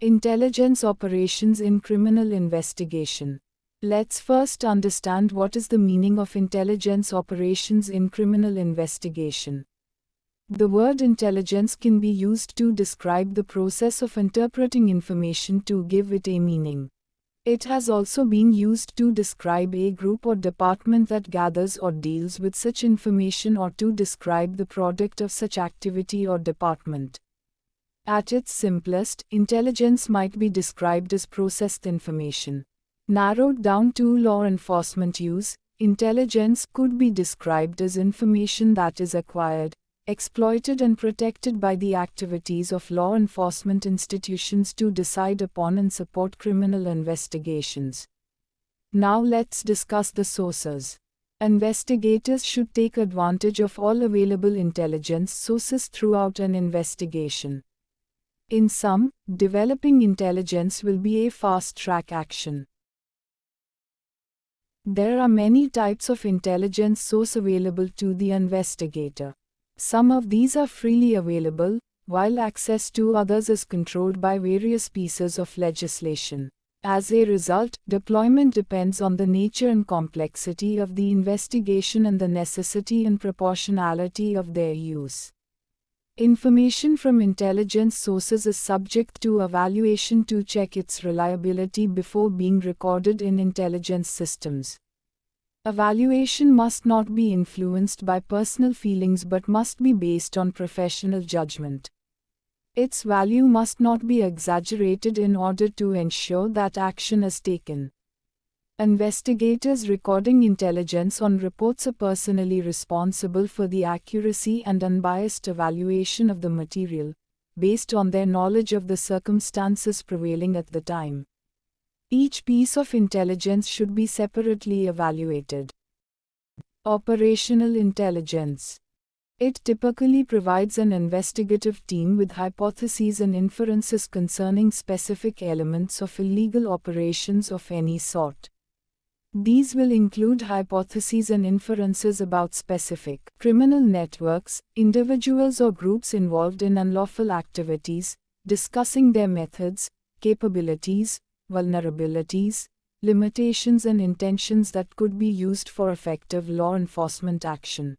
Intelligence operations in criminal investigation. Let's first understand what is the meaning of intelligence operations in criminal investigation. The word intelligence can be used to describe the process of interpreting information to give it a meaning. It has also been used to describe a group or department that gathers or deals with such information, or to describe the product of such activity or department. At its simplest, intelligence might be described as processed information. Narrowed down to law enforcement use, intelligence could be described as information that is acquired, exploited and protected by the activities of law enforcement institutions to decide upon and support criminal investigations. Now let's discuss the sources. Investigators should take advantage of all available intelligence sources throughout an investigation. In sum, developing intelligence will be a fast-track action. There are many types of intelligence source available to the investigator. Some of these are freely available, while access to others is controlled by various pieces of legislation. As a result, deployment depends on the nature and complexity of the investigation and the necessity and proportionality of their use. Information from intelligence sources is subject to evaluation to check its reliability before being recorded in intelligence systems. Evaluation must not be influenced by personal feelings but must be based on professional judgment. Its value must not be exaggerated in order to ensure that action is taken. Investigators recording intelligence on reports are personally responsible for the accuracy and unbiased evaluation of the material, based on their knowledge of the circumstances prevailing at the time. Each piece of intelligence should be separately evaluated. Operational intelligence. It typically provides an investigative team with hypotheses and inferences concerning specific elements of illegal operations of any sort. These will include hypotheses and inferences about specific criminal networks, individuals or groups involved in unlawful activities, discussing their methods, capabilities, vulnerabilities, limitations and intentions that could be used for effective law enforcement action.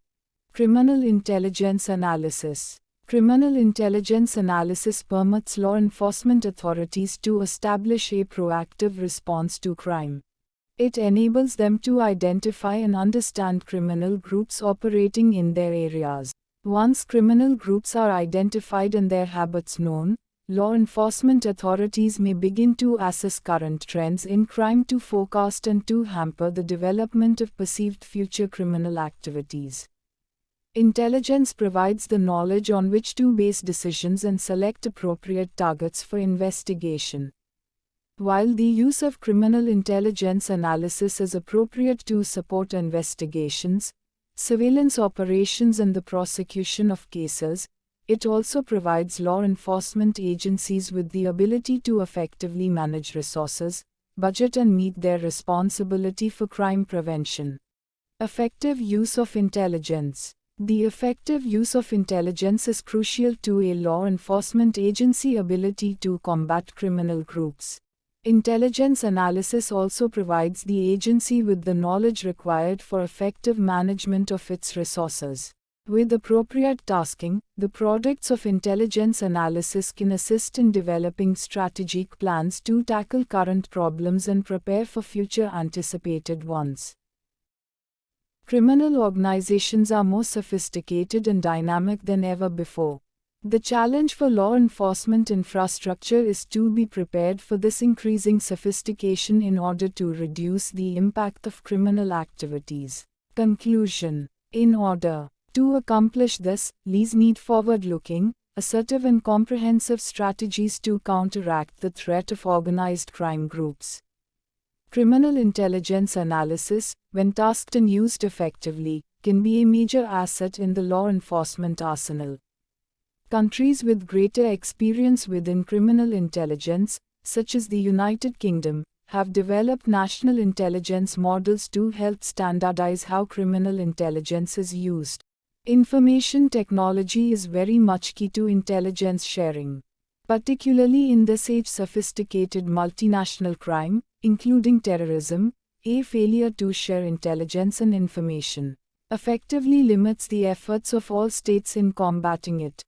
Criminal intelligence analysis. Criminal intelligence analysis permits law enforcement authorities to establish a proactive response to crime. It enables them to identify and understand criminal groups operating in their areas. Once criminal groups are identified and their habits known, law enforcement authorities may begin to assess current trends in crime to forecast and to hamper the development of perceived future criminal activities. Intelligence provides the knowledge on which to base decisions and select appropriate targets for investigation. While the use of criminal intelligence analysis is appropriate to support investigations, surveillance operations and the prosecution of cases, it also provides law enforcement agencies with the ability to effectively manage resources, budget and meet their responsibility for crime prevention. Effective use of intelligence. The effective use of intelligence is crucial to a law enforcement agency's ability to combat criminal groups. Intelligence analysis also provides the agency with the knowledge required for effective management of its resources. With appropriate tasking, the products of intelligence analysis can assist in developing strategic plans to tackle current problems and prepare for future anticipated ones. Criminal organizations are more sophisticated and dynamic than ever before. The challenge for law enforcement infrastructure is to be prepared for this increasing sophistication in order to reduce the impact of criminal activities. Conclusion. In order to accomplish this, leaders need forward-looking, assertive and comprehensive strategies to counteract the threat of organized crime groups. Criminal intelligence analysis, when tasked and used effectively, can be a major asset in the law enforcement arsenal. Countries with greater experience within criminal intelligence, such as the United Kingdom, have developed national intelligence models to help standardize how criminal intelligence is used. Information technology is very much key to intelligence sharing. Particularly in this age, sophisticated multinational crime, including terrorism, a failure to share intelligence and information effectively limits the efforts of all states in combating it.